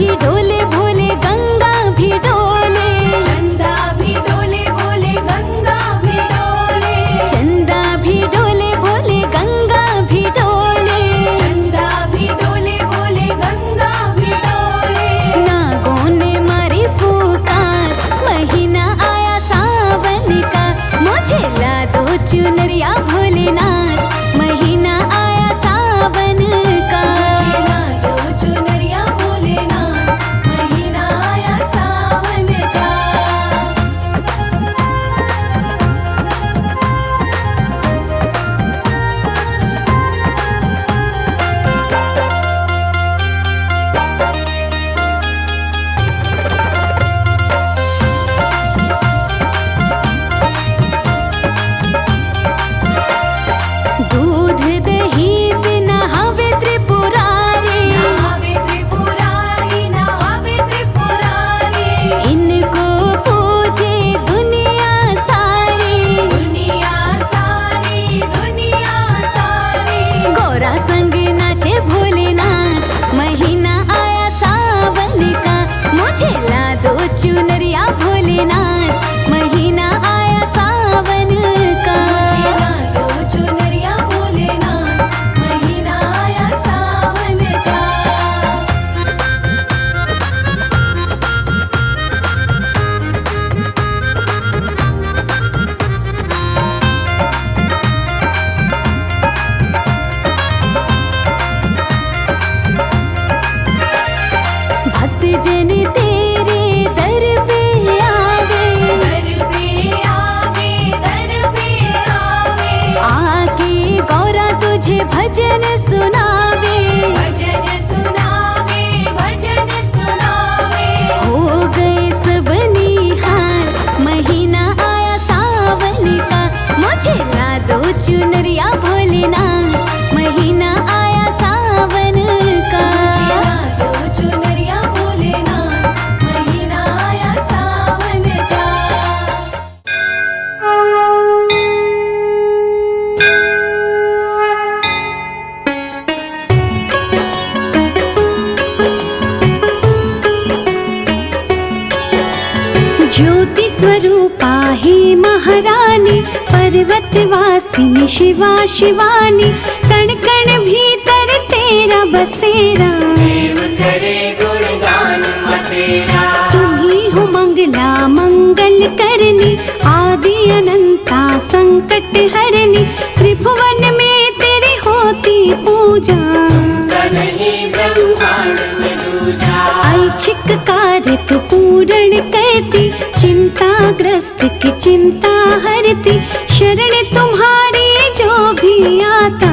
भी डोले भोले गंगा भी डोले, चंदा भी डोले भोले गंगा भी डोले, चंदा भी डोले भोले गंगा भी डोले, चंदा भी डोले भोले गंगा भी डोले। नागों ने मारी फुकार, महीना आया सावन का, मुझे ला दो चुनरिया भोलेनाथ, महीना आया सावन का। मुझे ला दो चुनरिया भोलेनाथ, महीना आया सावन का। दूध दही से नहावे त्रिपुरारी, नहावे त्रिपुरारी, नहावे त्रिपुरारी, इनको पूजे दुनिया सारी, दुनिया सारी, दुनिया सारी। गौरा संग नाचे भोलेनाथ, महीना आया सावन का, मुझे ला दो चुनरिया भोलेनाथ, महीना आया सावन का। मुझे ला दो चुनरिया भोलेनाथ, महीना आया सावन का। भक्त जन तेरे दर पे आवे, दर पे आवे, दर पे आवे, आके गौरा तुझे भजन सुनावे, भजन सुनावे, भजन सुनावे। हो गए सब निहार, महीना आया सावन का, मुझे ला दो चुनरिया भोलेनाथ, महीना आया सावन का। मुझे ला दो चुनरिया भोलेनाथ, महीना आया सावन का। ज्योति स्वरूपा हे महारानी, पर्वत वासिनी शिवा शिवानी, कण कण भीतर तेरा बसेरा, देव करे गुणगान मतेरा। तुम्ही हो मंगला मंगल करनी, आदि अनंता संकट हरनी, त्रिभुवन में तेरी होती पूजा, सनही ब्रह्मांड में दूजा। ऐच्छिक कार्य तू पूर्ण करती, चिंताग्रस्त की चिंता हरती, शरण तुम्हारी जो भी आता,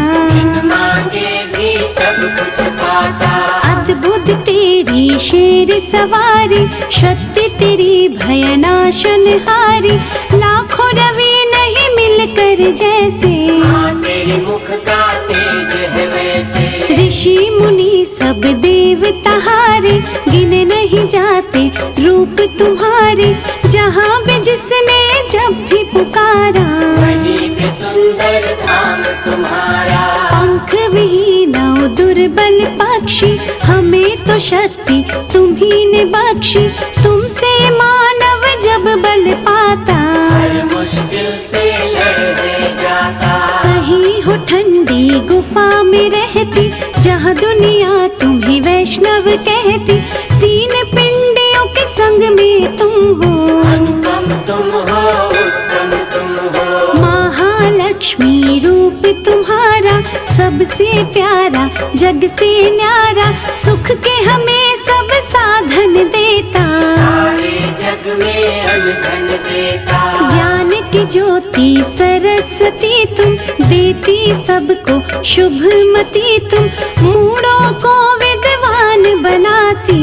मांगे भी सब कुछ पाता। अद्भुत तेरी शेर सवारी, शक्ति तेरी भयनाशनहारी, लाखों रवि नहीं मिलकर जैसे, हाँ तेरे मुख का तेज है वैसे। ऋषि मुनि सब देवता हारे, गिने नहीं जाते रूप तुम्हारे, जहाँ भी जिसने जब भी पुकारा, वहीं पे सुंदर धाम तुम्हारा। पंख विहीन दुर्बल पक्षी, हमें तो शक्ति तुम्ही ने बख्शी, तुमसे मानव जब बल पाता, हर मुश्किल से लड़ जाता। कहीं हो ठंडी गुफा में रहती, जहाँ दुनिया तुम्हें वैष्णव कहती, तीन पिंडियों के संग में तुम हो, अनुपम तुम हो, उत्तम तुम हो। महालक्ष्मी रूप तुम्हारा, सबसे प्यारा जग से न्यारा, सुख के हमें सब साधन देता, सारे जग में अनधन देता। ज्ञान की ज्योति सरस्वती तुम, देती सबको शुभमती तुम, मूढ़ों को विद्वान बनाती,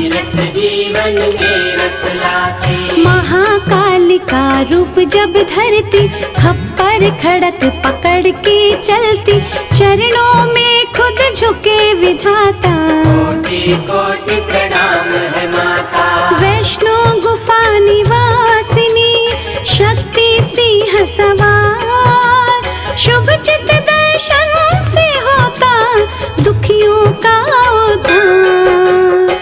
रस जीवन में रस लाती। महाकाल का रूप जब धरती, खप्पर खड़क पकड़ के चलती, चरणों में खुद झुके विधाता, कोटि कोटि प्रणाम है माता। वैष्णो गुफा निवासिनी, शक्ति सिंह सवार, शुभ चित दर्शन से होता दुखियों का उद्धार।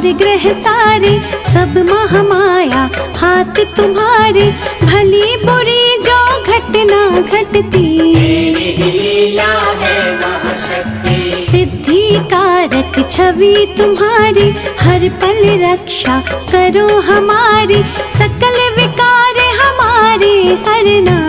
और ग्रह सारे सब महामाया हाथ तुम्हारे। भली बुरी जो घटना घटती तेरी ही लीला है महाशक्ति। सिद्धि कारक छवि तुम्हारी हर पल रक्षा करो हमारी। सकल विकार हमारे हरना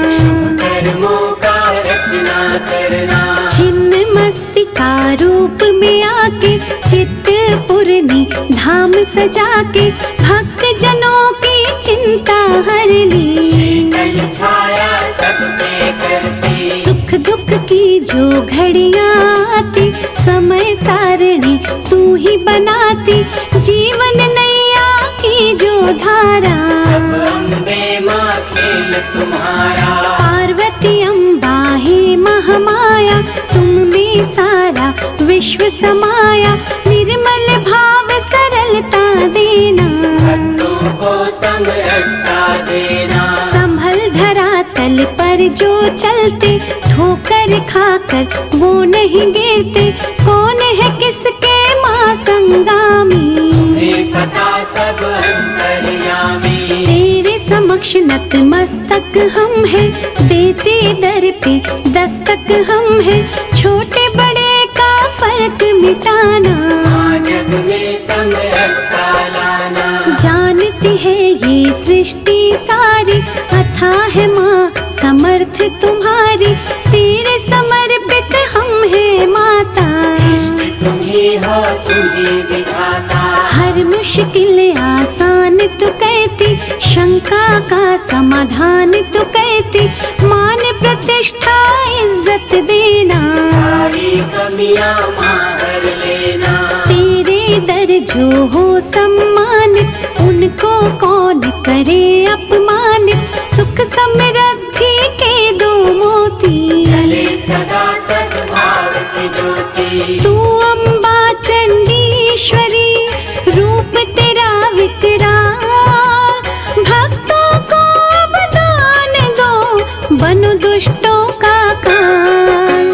कर्मों का रचना करना। छिन्न मस्तिका रूप में आके चित्त पूर्णी धाम सजा के भक्त जनों की चिंता हर ली। शीतल छाया सब पे करती। सुख दुख की जो घड़ियाँ आती समय सारणी तू ही बनाती। जीवन नैया की जो धारा सब अम्बे माँ खेल तुम्हारा। पार्वती अम्बा हे महामाया तुम में सारा विश्व समाया। निर्मल भाव सरलता देना भक्तों को समरसता देना। संभल धरातल पर जो चलते ठोकर खाकर वो नहीं गिरते। कौन है किसके माँ संगामी तुम्हें पता सब अंतर्यामी। तेरे समक्ष नतमस्तक हम हैं देते दर पे दस्तक हम हैं। छोटे बड़े का फर्क मिटाना जग में समरसता लाना। जानती है ये सृष्टि सारी अथाह माँ समर्थ तुम्हारी। तेरे समर्पित हम हैं माता। इष्ट तुम ही हो तुम ही विधाता। हर मुश्किल आसान तू कहती शंका का समाधान तू कहती। मान प्रतिष्ठा इज्जत देना सारी कमियां मार लेना। तेरे दर जो हो सम्मानित उनको कौन करे अपमानित। सुख समृद्धि के दो मोती चले सदा सद्भाव की ज्योति। तू अम्बा चंडीश्वरी रूप तेरा विकराल। भक्तों को वरदान दो बनो दुष्टों का काल।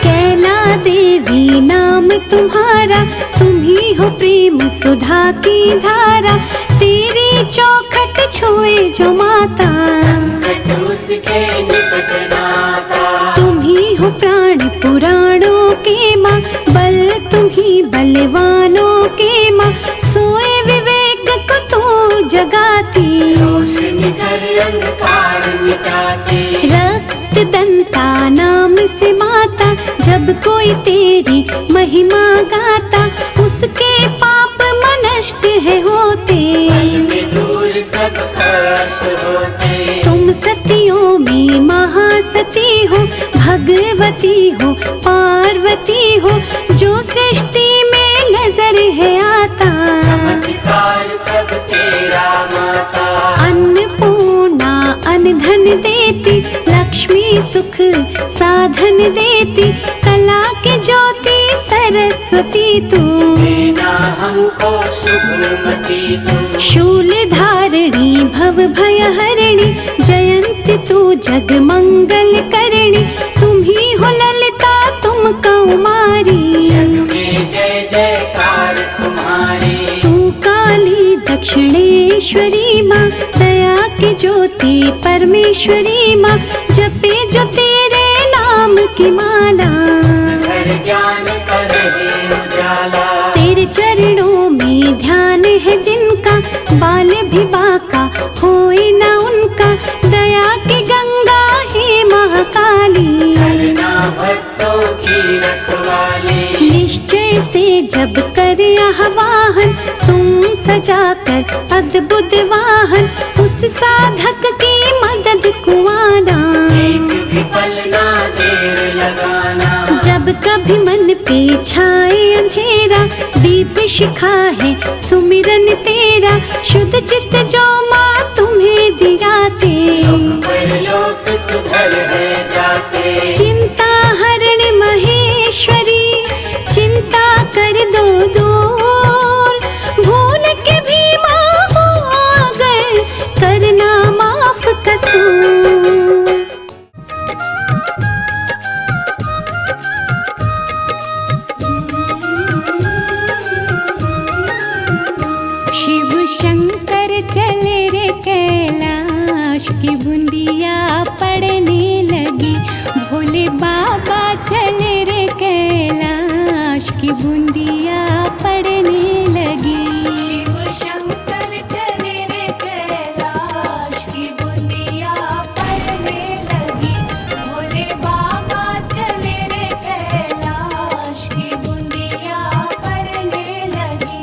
कैला देवी नाम तुम्हारा तुम ही हो प्रेम सुधा की धारा। तेरी चौखट छुए जो माता संकट उसके निकट नाता। तुम ही हो प्राण पुराणों के माँ बल तुम ही बलवानों के माँ। सोए विवेक को तू जगाती रोशनी कर अंधकार मिटाती। रक्त दंता नाम से माता जब कोई तेरी महिमा गाता। उसके पाप नष्ट है होते पल में दूर सब कष्ट होते। तुम सतियों में महासती हो भगवती हो पार्वती हो। जो सृष्टि में नजर है आता चमत्कार सब तेरा माता। अन्नपूर्णा अन्न धन देती लक्ष्मी सुख साधन देती। कला की ज्योति सरस्वती तू देना हमको शुभमती तू। शूल धारिणी भव भय हरिणी जयंती तू जग मंगल करणी। तुम ही हो ललिता तुम कौमारी। जग में जय जयकार तुम्हारी। तू काली दक्षिणेश्वरी माँ दया की ज्योति परमेश्वरी माँ। जपे जो तेरे नाम की माला घर ज्ञान का रहे उजाला। तेरे चरणों में ध्यान है जिनका बाल भी बाका होए ना उनका। दया की गंगा हे महाकाली करना भक्तों की रखवाली। निश्चय से जब कर आह्वान तुम सजाकर अद्भुत वाहन। उस साधक की मदद को आना एक भी पल ना देर लगाना। जब कभी मन पे छाए अंधेरा दीप शिखा है सुमिरन तेरा। शुद्ध चित्त जो माँ तुम्हें दियाते परलोक सुधर है जाते। चिंता हरण महेश्वरी चिंता कर दो दूर। भूल के भी माँ हो अगर करना माफ कसूर। की बूंदिया पड़ने लगी। भोले बाबा चले रे कैलाश की बूंदिया पड़ने लगी। शिव शंकर चले रे कैलाश की बूंदिया पड़ने लगी। भोले बाबा चले रे कैलाश की बूंदिया पड़ने लगी।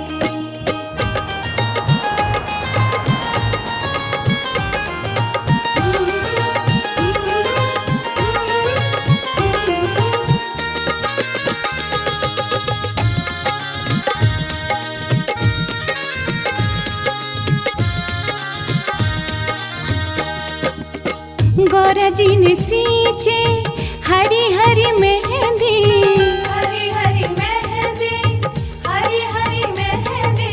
गौरा जी ने सींचे हरी हरी मेहंदी। हरी हरी मेहंदी, हरी हरी मेहंदी।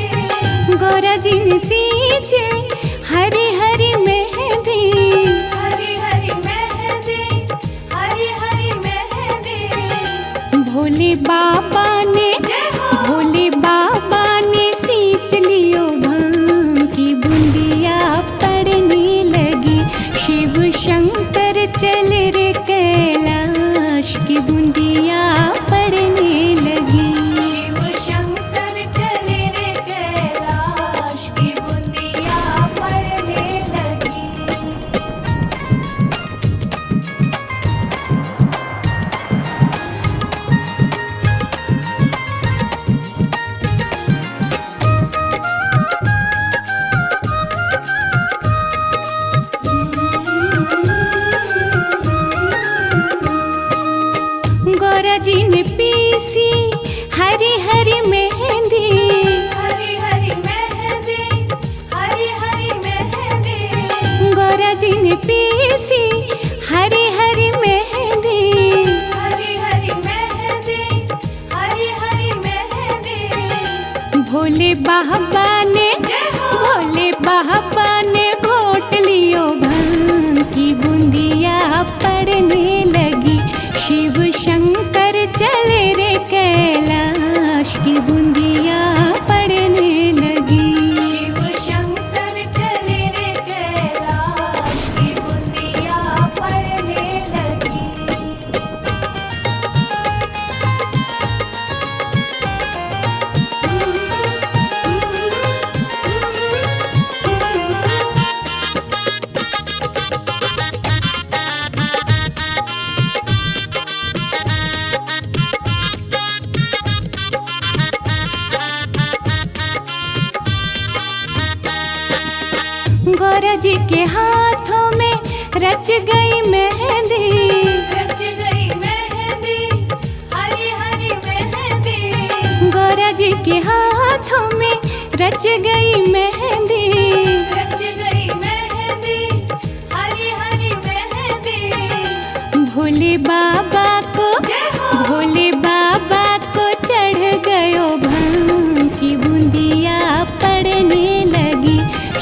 गौरा जी ने सींचे हरी हरी मेहंदी। हरी हरी मेहंदी, हरी हरी मेहंदी। भोले बाबा ने सींच लियो भांग की बूंदिया पड़ने लगी। शिव शंकर चले रे कैलाश की बूंदिया पड़ने लगी। शिव शंकर चले रे कैलाश की बूंदिया पड़ने लगी। गौरा जी ने पीसी हरी हरी मेहंदी। हरी हरी मेहंदी, हरी हरी मेहंदी। गौरा जी ने पीसी हरी हरी मेहंदी। हरी हरी मेहंदी, हरी हरी मेहंदी। भोले बाबा ने घोट लियो भांग की बूंदिया पड़ने लगी। शिव शंकर चले रे कैलाश की बूंदिया पड़ने लगी। शिव शंकर चले रे कैलाश की बूंदिया पड़ने लगी। गौरा जी के हाथों में रच गई मेहंदी। रच गई मेहंदी, हरी हरी मेहंदी। गौरा जी के हाथों में रच गई मेहंदी। रच गई मेहंदी, हरी हरी मेहंदी। भोले बाबा को चढ़ गयो भांग की बूंदिया पड़ने लगी।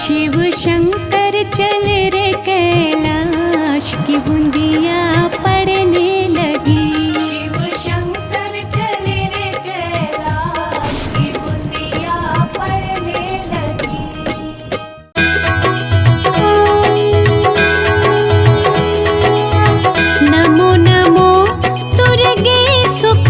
शिव शंकर चले रे कैलाश की बूंदिया पड़ने लगी। शिव शंकर चले रे कैलाश की बूंदिया पड़ने लगी। नमो नमो तुरगे सुख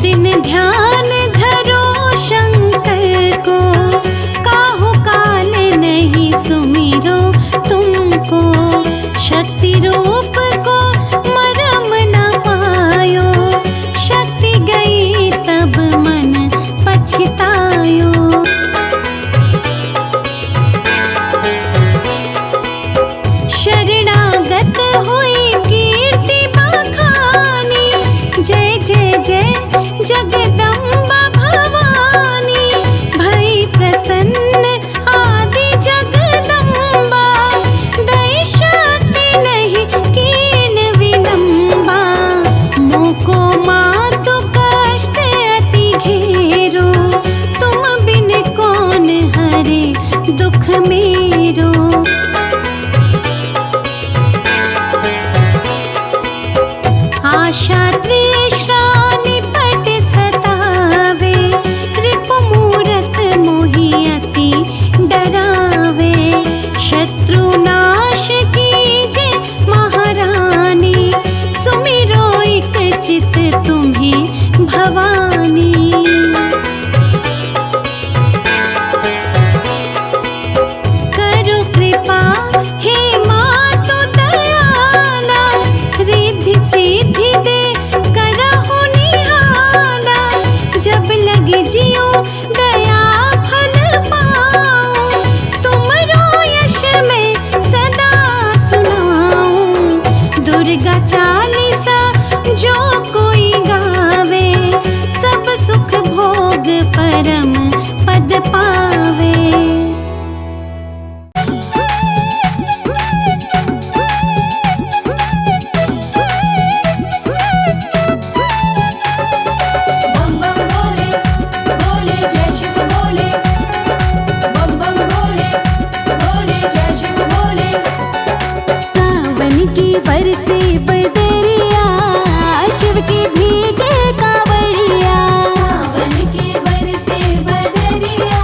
दिन ध्यान धरो शंकर को, काहू काल नहीं सुमिरो तुमको। शक्ति रूप को मरम न पायो, शक्ति गई तब मन पछतायो। शरणागत हुई कीर्ति बखानी, जय जय जय जगदम्बा भवानी। भई प्रसन्न आदि जगदम्बा, दई शक्ति नहीं कीन विलंबा। मोको मातु कष्ट अति घेरो, तुम बिन कौन हरे दुख मेरो। आशा तृष्णा निपट सतावे, रिपु मूरत मोहि अति डरावे। शत्रु नाश कीजे महारानी, सुमिरो एक चित तुम्हें भवानी। करो कृपा हे मातु दयाला, रिद्धि सिद्धि दे करहु निहाला। जब लगे जियो दया फल पाऊं, तुमरो यश में सदा सुनाऊं। दुर्गा चालीसा जो कोई गावे, सब सुख भोग परम पद पावे। बम बम भोले भोले जय शिव भोले, बम बम भोले भोले जय शिव भोले। सावन की बरसे बदरिया, शिव के भीगे कांवड़िया। सावन के बरसे बदरिया,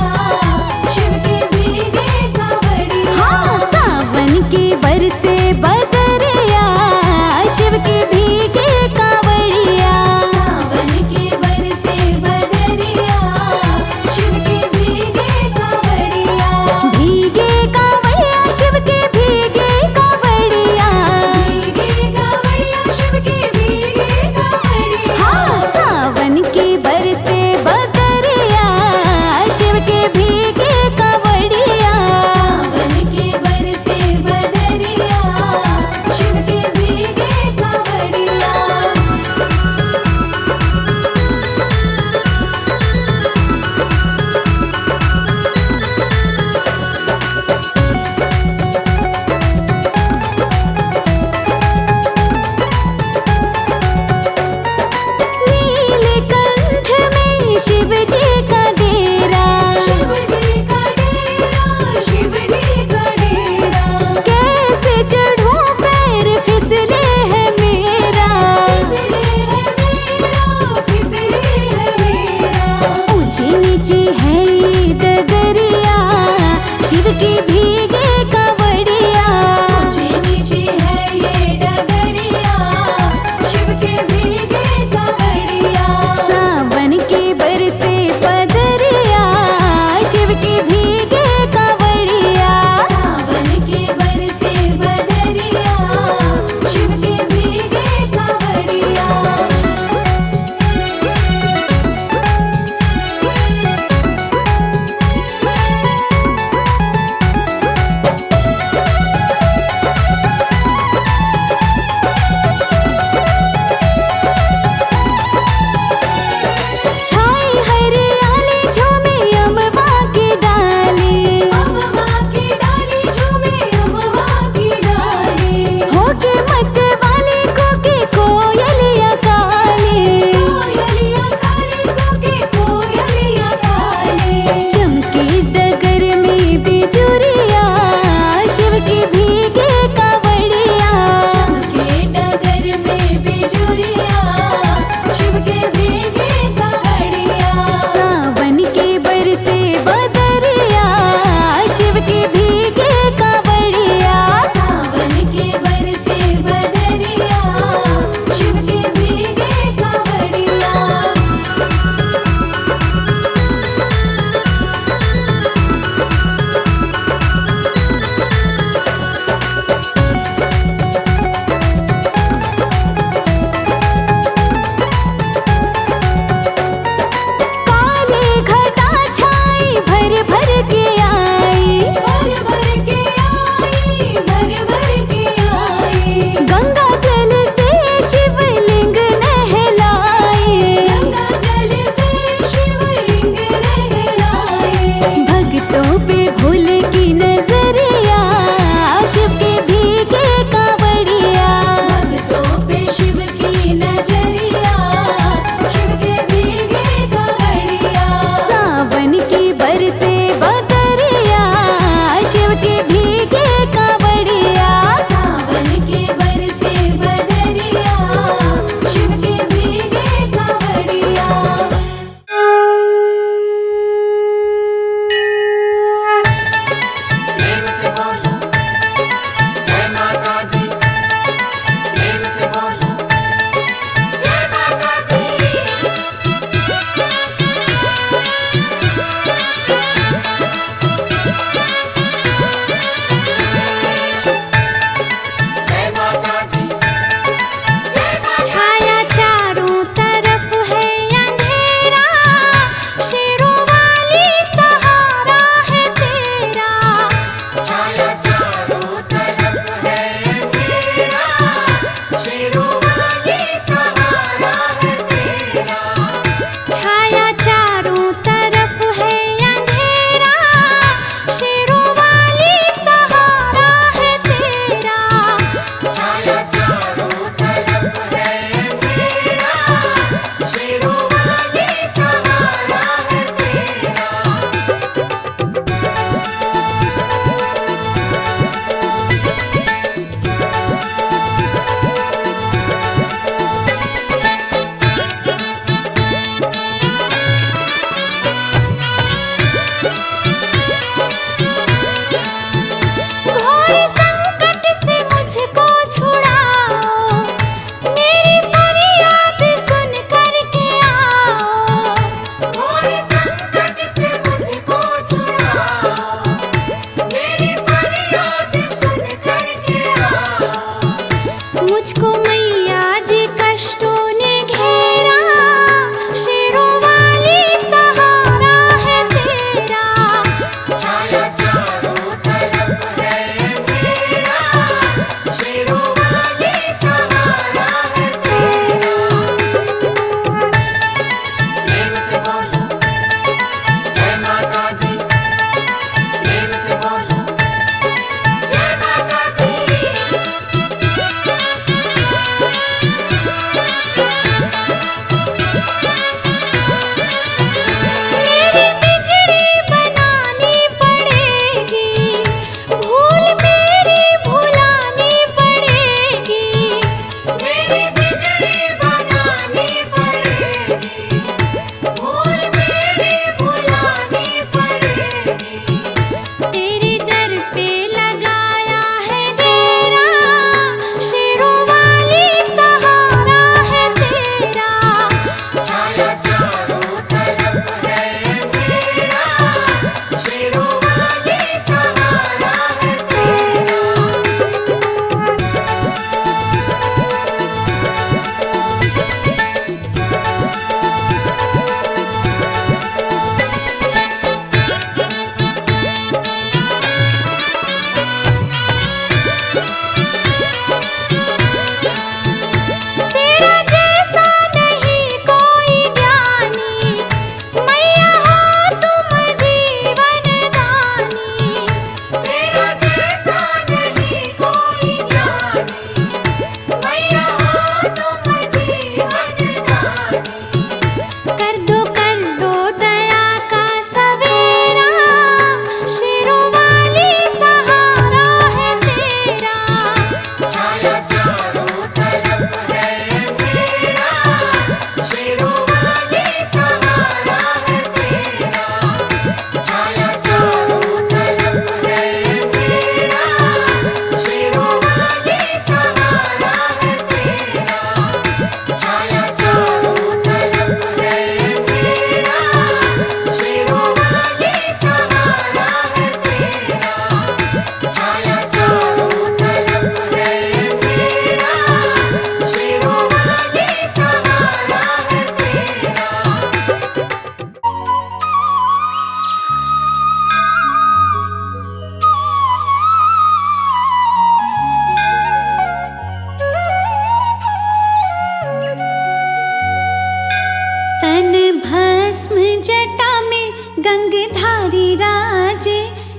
गंगधारी राजे,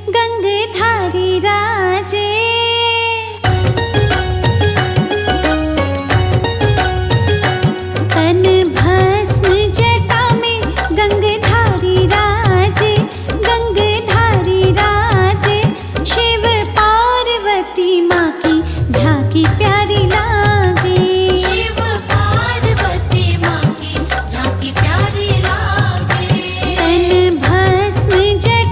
गंगधारी राजे। तन भस्म जटा में गंगधारी राजे, गंगधारी राजे। शिव पार्वती माँ की झांकी प्यारी लागे। शिव पार्वती माँ की झांकी प्यारी लागे। तन भस्म जटा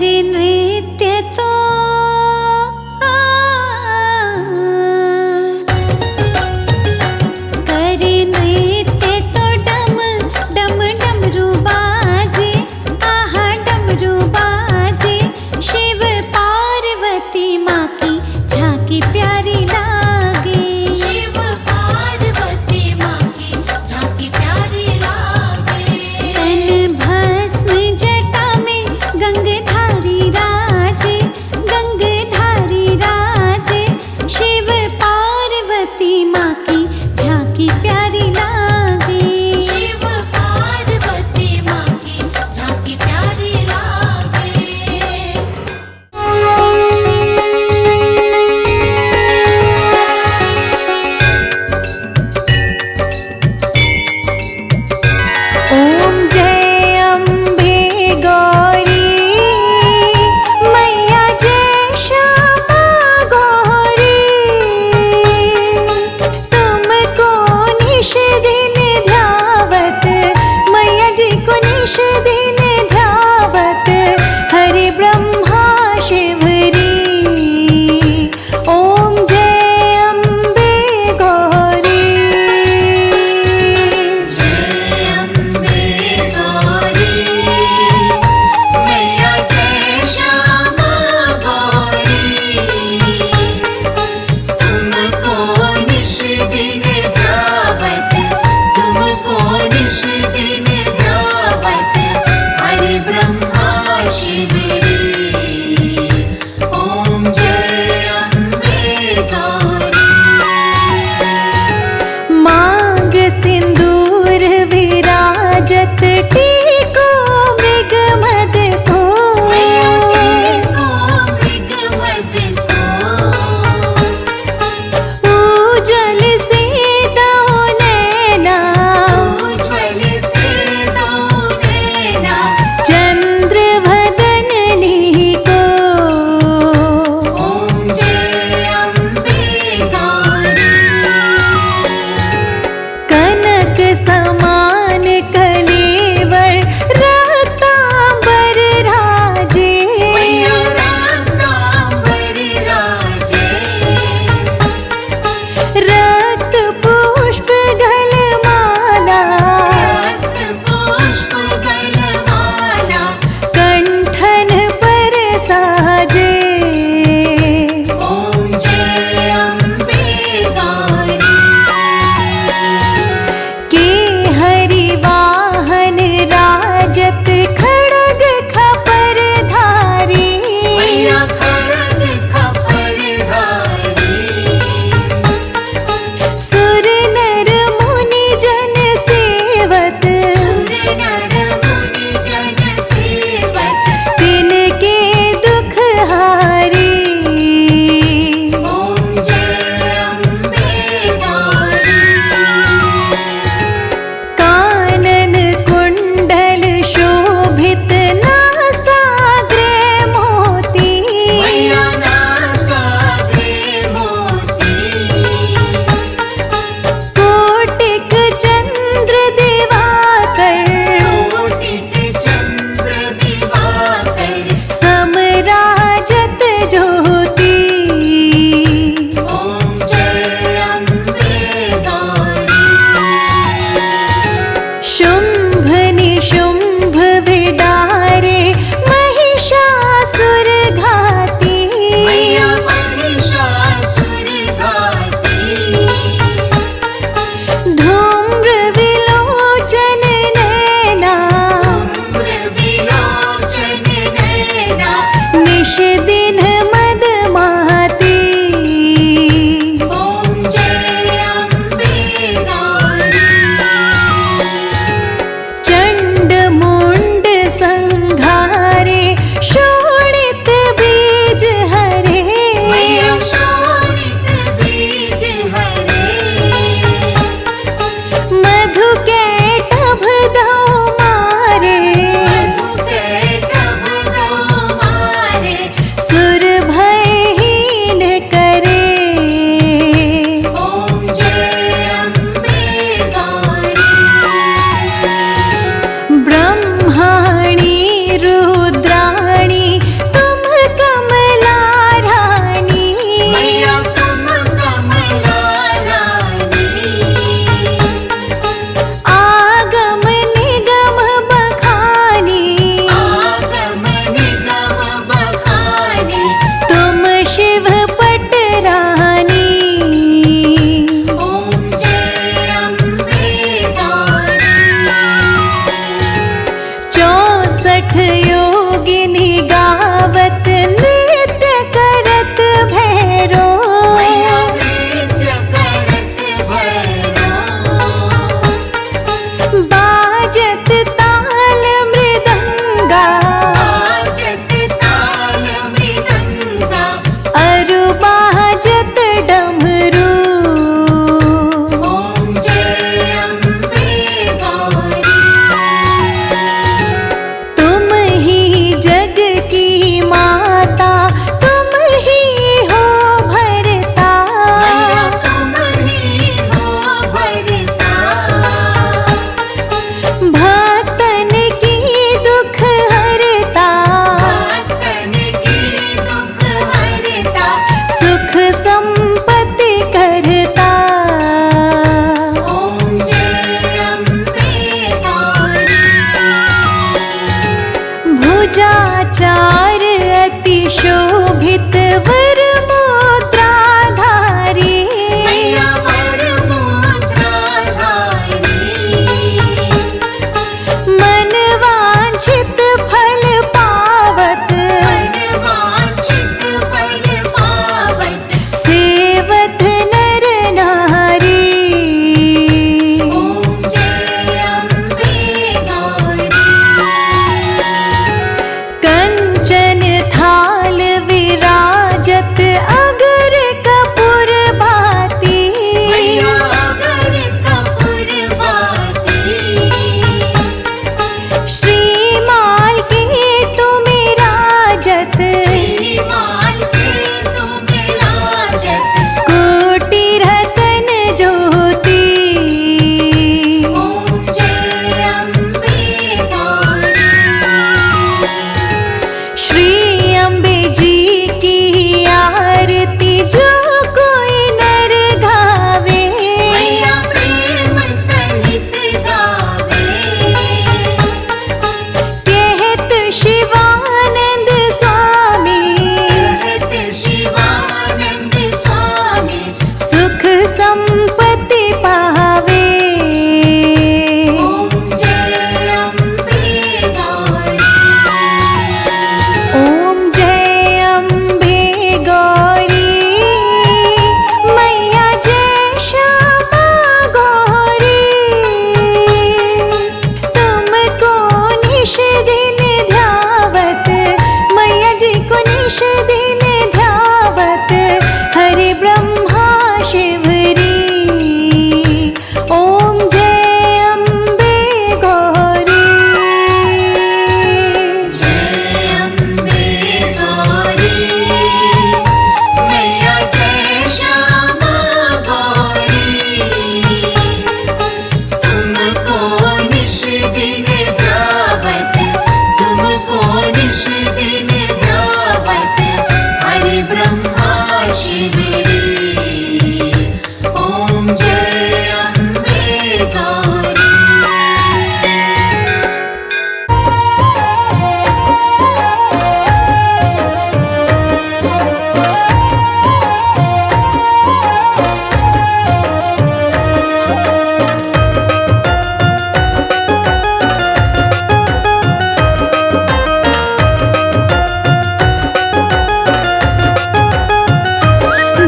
करे नृत्य तो करे नृत्य तो डम डम डमरू बाजे, आहा डमरू बाजे। शिव पार्वती माँ की झांकी प्यारी लागे, शिव पार्वती माँ की झांकी प्यारी लागे। तन भस्म जटा में गंगधारी राजे, गंगधारी राजे। शिव पार्वती माँ की झांकी प्यारी लागे। शिव पार्वती माँ की झांकी प्यारी लागे। ओम जय अम्बे गौरी मैया, जय श्यामा गौरी। तुमको निश दिन ध्यावत, मैया जी को निश दिन ध्यावत। हरे ब्रह्मा शिवरी, ओम जय अम्बे गौरी। जय अम्बे गौरी मैया, जय श्यामा गौरी। तुमको निश दिन ध्यावत, तुमको निश दिन ध्यावत। हरे ब्रह्मा शिवरी, ओम जय अम्बे गौरी। मांग सिंदूर विराजत, टीको मृगमद को। उज्ज्वल से दो नैना, चंद्र भदन पूजाचार अति शोभित वर मुद्राधारी मैया वर मुद्राधारी मन वांछित फल पावत वांछित फल पावत सेवत नर नारी ओम जय अम्बे गौरी कंचन थाल विराजत अगर कपूर बाती मैया अगर कपूर बाती श्रीमाल के तुम राजत श्रीमाल के तुम राजत कोटि रतन ज्योति ओम जय अम्बे गौरी श्री अम्बे जी की आरती जो कोई नर गावे मैया प्रेम सहित गावे कहत शिवानंद स्वामी कहत शिवानंद स्वामी सुख संपत्ति पावे ओम जय अम्बे गौरी ओम जय अम्बे गौरी मैया जय श्यामा गौरी तुमको निश दिन ध्यावत मैया जी को निश दिन ध्यावत हरे ब्रह्मा शिवरी ओम जय अम्बे गौरी जय अम्बे गौरी मैया जय श्यामा गौरी तुमको निश दिन ध्यावत तुमको निश दिन ध्यावत हरि ब्रह्मा शिवरी ओम जय अम्बे गौरी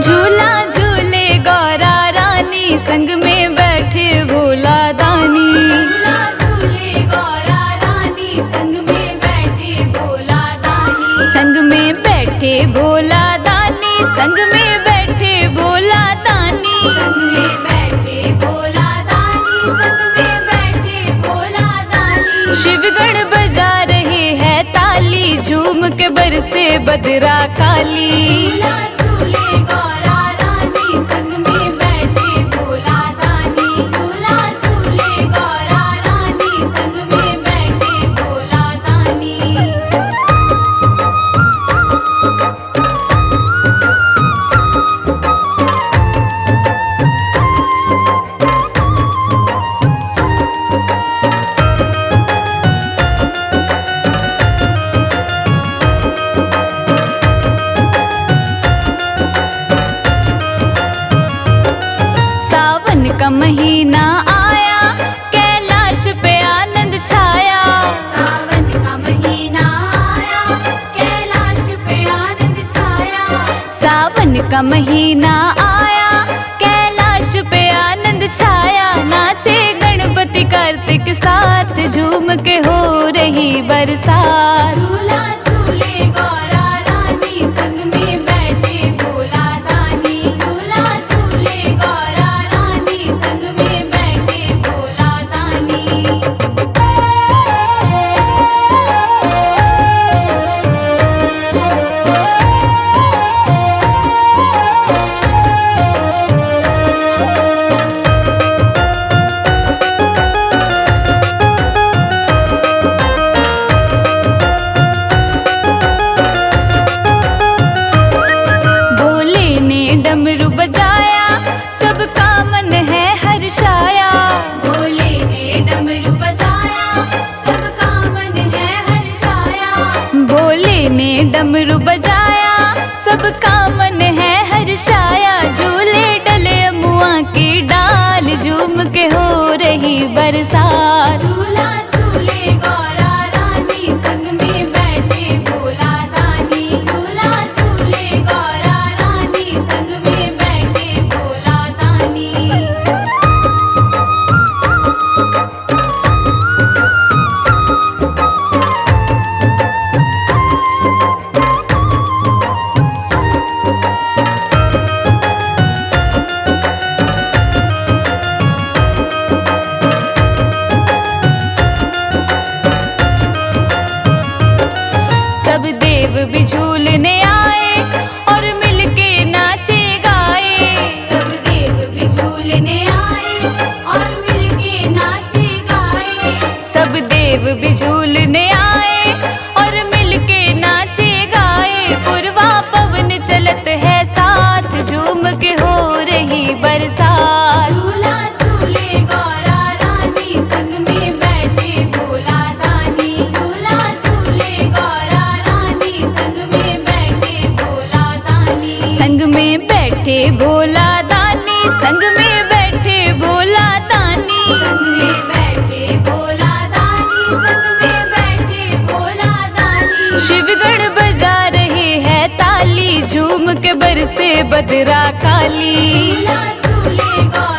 झूला झूले गौरा रानी संग में बैठे भोला दानी झूला झूले गौरा रानी संग में बैठे भोला दानी संग में बैठे भोला दानी संग में बैठे भोला दानी संग में बैठे भोला दानी संग में बैठे भोला दानी शिवगण बजा रहे हैं ताली झूम के बरसे बदरा काली झूला झूले गौरा रानी संग में बैठे भोला दानी झूला झूले गौरा रानी संग में बैठे भोला दानी सावन का महीना आया कैलाश पे आनंद छाया सावन का महीना आया कैलाश पे आनंद छाया सावन का महीना आया कैलाश पे आनंद छाया नाचे गणपति कार्तिक साथ झूम के हो रही बरसात झूला झूले गौरा रानी संग में बैठे भोला दानी झूला झूले गौरा रानी संग में बैठे भोला दानी ने डमरू बजाया, सबका मन है हर्षाया। झूले डले अमुआ की डाल, झूम के हो रही बरसात। झूला झूले गौरा रानी, संग में बैठे भोला दानी। झूला झूले गौरा रानी, संग में बैठे भोला दानी। सब देव भी झूलने आए और मिलके नाचे गाए। सब देव भी झूलने आए और मिलके नाचे गाए। सब देव भी झूलने आए और मिलके नाचे गाए। पूर्वा पवन चलत है साथ, झूम के हो रही बरसात। झूला झूले गौरा रानी, संग में बैठे भोला दानी। झूला झूले गौरा रानी, संग में बैठे भोला दानी। संग में बैठे भोला दानी, संग में बैठे भोला दानी। संग में बैठे भोला दानी, संग में बैठे भोला दानी। शिवगण बजा रहे हैं ताली, झूम के बरसे बदरा काली। झूला झूले गौरा